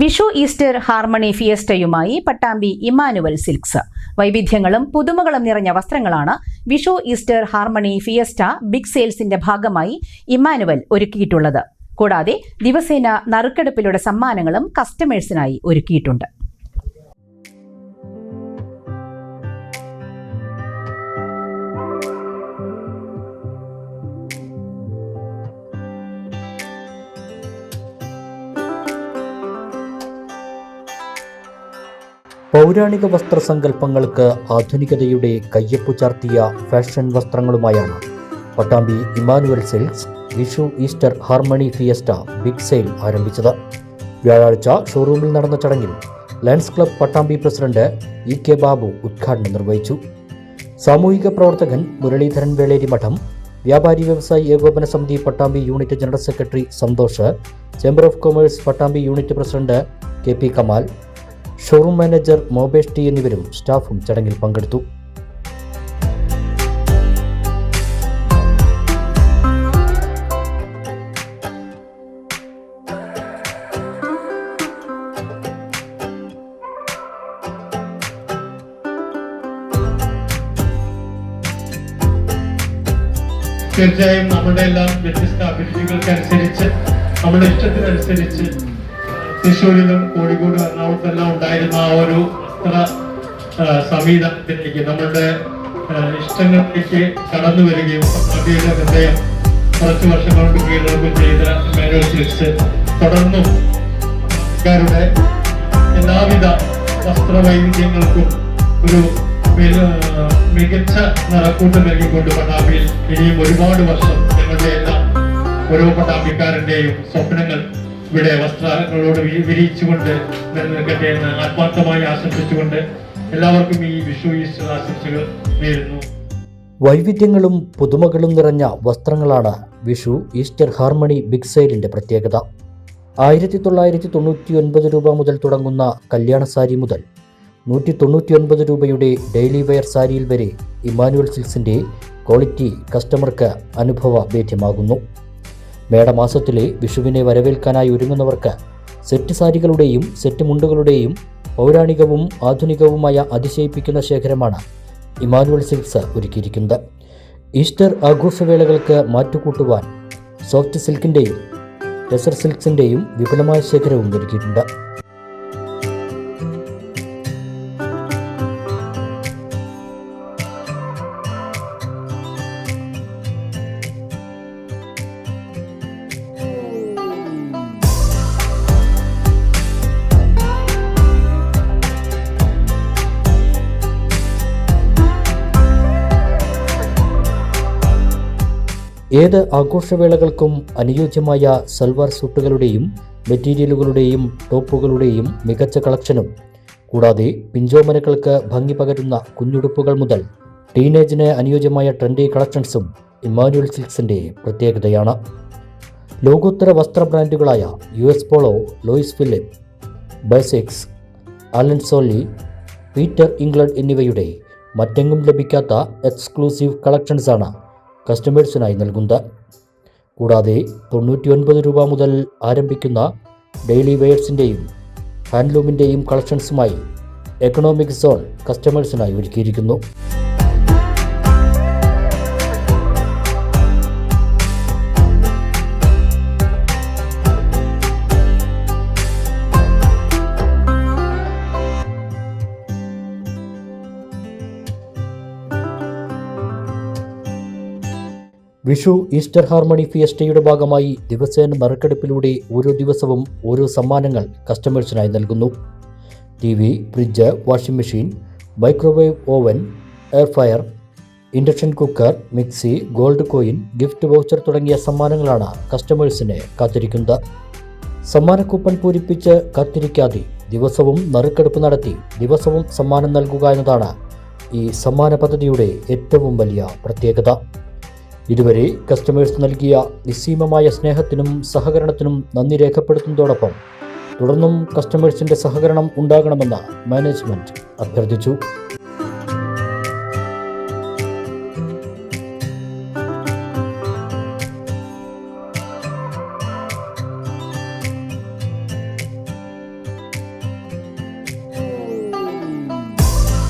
Vishu Easter harmony ഫിയസ്റ്റയുമായി പട്ടാമ്പി ഇമ്മാനുവൽ സിൽക്സ്. വൈവിധ്യങ്ങളും പുതുമകളും നിറഞ്ഞ വസ്ത്രങ്ങളാണ് Vishu Easter harmony fiesta big സെയിൽസിന്റെ ഭാഗമായി ഇമ്മാനുവൽ ഒരുക്കിയിട്ടുള്ളത്. കൂടാതെ ദിവസേന നറുക്കെടുപ്പിലൂടെ സമ്മാനങ്ങളും കസ്റ്റമേഴ്സിനായി ഒരുക്കിയിട്ടുണ്ട്. പൗരാണിക വസ്ത്രസങ്കല്പങ്ങൾക്ക് ആധുനികതയുടെ കയ്യൊപ്പു ചാർത്തിയ ഫാഷൻ വസ്ത്രങ്ങളുമായാണ് Pattambi Emmanuel Silks Vishu Easter harmony fiesta big sale ആരംഭിച്ചത്. വ്യാഴാഴ്ച ഷോറൂമിൽ നടന്ന ചടങ്ങിൽ Lions club Pattambi president E K. Babu ഉദ്ഘാടനം നിർവഹിച്ചു. സാമൂഹിക പ്രവർത്തകൻ മുരളീധരൻ വേളേരി മഠം, വ്യാപാരി വ്യവസായി ഏകോപന സമിതി Pattambi unit general secretary Santhosh, chamber of commerce Pattambi unit president K P. Kamal, showroom manager Mobesh T എന്നിവരും സ്റ്റാഫും ചടങ്ങിൽ പങ്കെടുത്തു. തീർച്ചയായും നമ്മുടെ എല്ലാം വ്യത്യസ്ത അഭിരുചികൾക്കനുസരിച്ച് നമ്മുടെ ഇഷ്ടത്തിനനുസരിച്ച് തൃശ്ശൂരിലും കോഴിക്കോടും എറണാകുളത്തെല്ലാം ഉണ്ടായിരുന്ന ആ ഒരു വസ്ത്ര സംവിധാനത്തിലേക്ക് നമ്മളുടെ ഇഷ്ടങ്ങളിലേക്ക് കടന്നു വരികയും പട്ടാമ്പിയുടെ ഹൃദയം കുറച്ച് വർഷം കൊണ്ട് കീഴടങ്ങുകയും ചെയ്ത ഇമ്മാനുവൽ സിൽക്സ് തുടർന്നും ആൾക്കാരുടെ എല്ലാവിധ വസ്ത്രവൈവിധ്യങ്ങൾക്കും ഒരു മികച്ച നിറക്കൂട്ട് നൽകിക്കൊണ്ട് പട്ടാമ്പിയിൽ ഇനിയും ഒരുപാട് വർഷം ഞങ്ങളുടെ എല്ലാം ഓരോ പട്ടാമ്പിക്കാരന്റെയും സ്വപ്നങ്ങൾ ഇവിടെ വസ്ത്രങ്ങളോട് വിരിയിച്ചുകൊണ്ട് നിലനിൽക്കട്ടെ എന്ന് ആത്മാർത്ഥമായി ആശംസിച്ചുകൊണ്ട് എല്ലാവർക്കും ഈ വിഷു ഈസ്റ്റർ ആശംസകൾ നേരുന്നു. വൈവിധ്യങ്ങളും പുതുമകളും നിറഞ്ഞ വസ്ത്രങ്ങളാണ് വിഷു ഈസ്റ്റർ ഹാർമണി ബിഗ് സെയിലിന്റെ പ്രത്യേകത. 1999 രൂപ മുതൽ തുടങ്ങുന്ന കല്യാണ സാരി മുതൽ 199 രൂപയുടെ ഡെയിലി വെയർ സാരിയിൽ വരെ ഇമ്മാനുവൽ സിൽക്സിന്റെ ക്വാളിറ്റി കസ്റ്റമർക്ക് അനുഭവവേദ്യമാകുന്നു. മേടമാസത്തിലെ വിഷുവിനെ വരവേൽക്കാനായി ഒരുങ്ങുന്നവർക്ക് സെറ്റ് സാരികളുടെയും സെറ്റ് മുണ്ടുകളുടെയും പൗരാണികവും ആധുനികവുമായ അതിശയിപ്പിക്കുന്ന ശേഖരമാണ് ഇമ്മാനുവൽ സിൽക്സ് ഒരുക്കിയിരിക്കുന്നത്. ഈസ്റ്റർ ആഘോഷവേളകൾക്ക് മാറ്റുകൂട്ടുവാൻ സോഫ്റ്റ് സിൽക്കിന്റെയും ടെസർ സിൽക്സിന്റെയും വിപുലമായ ശേഖരവും ഒരുക്കിയിട്ടുണ്ട്. ഏത് ആഘോഷവേളകൾക്കും അനുയോജ്യമായ സൽവാർ സൂട്ടുകളുടെയും മെറ്റീരിയലുകളുടെയും ടോപ്പുകളുടെയും മികച്ച കളക്ഷനും, കൂടാതെ പിഞ്ചോമനകൾക്ക് ഭംഗി പകരുന്ന കുഞ്ഞുടുപ്പുകൾ മുതൽ ടീനേജിന് അനുയോജ്യമായ ട്രെൻഡി കളക്ഷൻസും ഇമ്മാനുവൽ സിൽക്സിന്റെ പ്രത്യേകതയാണ്. ലോകോത്തര വസ്ത്ര ബ്രാൻഡുകളായ US Polo, Louis Philippe, Basics, Allen Solly, Peter England എന്നിവയുടെ മറ്റെങ്ങും ലഭിക്കാത്ത എക്സ്ക്ലൂസീവ് കളക്ഷൻസാണ് കസ്റ്റമേഴ്സിനായി നൽകുന്നത്. കൂടാതെ 99 രൂപ മുതൽ ആരംഭിക്കുന്ന ഡെയിലി വെയർസിൻ്റെയും ഹാൻഡ്ലൂമിൻ്റെയും കളക്ഷൻസുമായി എക്കണോമിക് സോൺ കസ്റ്റമേഴ്സിനായി ഒരുക്കിയിരിക്കുന്നു. വിഷു ഈസ്റ്റർ ഹാർമണി ഫിയസ്റ്റയുടെ ഭാഗമായി ദിവസേന നറുക്കെടുപ്പിലൂടെ ഓരോ ദിവസവും ഓരോ സമ്മാനങ്ങൾ കസ്റ്റമേഴ്സിനായി നൽകുന്നു. TV, fridge, washing machine, microwave oven, air fryer, induction cooker, mixie, gold coin, gift voucher തുടങ്ങിയ സമ്മാനങ്ങളാണ് കസ്റ്റമേഴ്സിനെ കാത്തിരിക്കുന്നത്. സമ്മാന കൂപ്പൺ പൂരിപ്പിച്ച് കാത്തിരിക്കാതെ ദിവസവും നറുക്കെടുപ്പ് നടത്തി ദിവസവും സമ്മാനം നൽകുക എന്നതാണ് ഈ സമ്മാന പദ്ധതിയുടെ ഏറ്റവും വലിയ പ്രത്യേകത. ഇതുവരെ കസ്റ്റമേഴ്സ് നൽകിയ നിസ്സീമമായ സ്നേഹത്തിനും സഹകരണത്തിനും നന്ദി രേഖപ്പെടുത്തുന്നതോടൊപ്പം തുടർന്നും കസ്റ്റമേഴ്സിന്റെ സഹകരണം ഉണ്ടാകണമെന്ന് മാനേജ്മെന്റ് അഭ്യർത്ഥിച്ചു.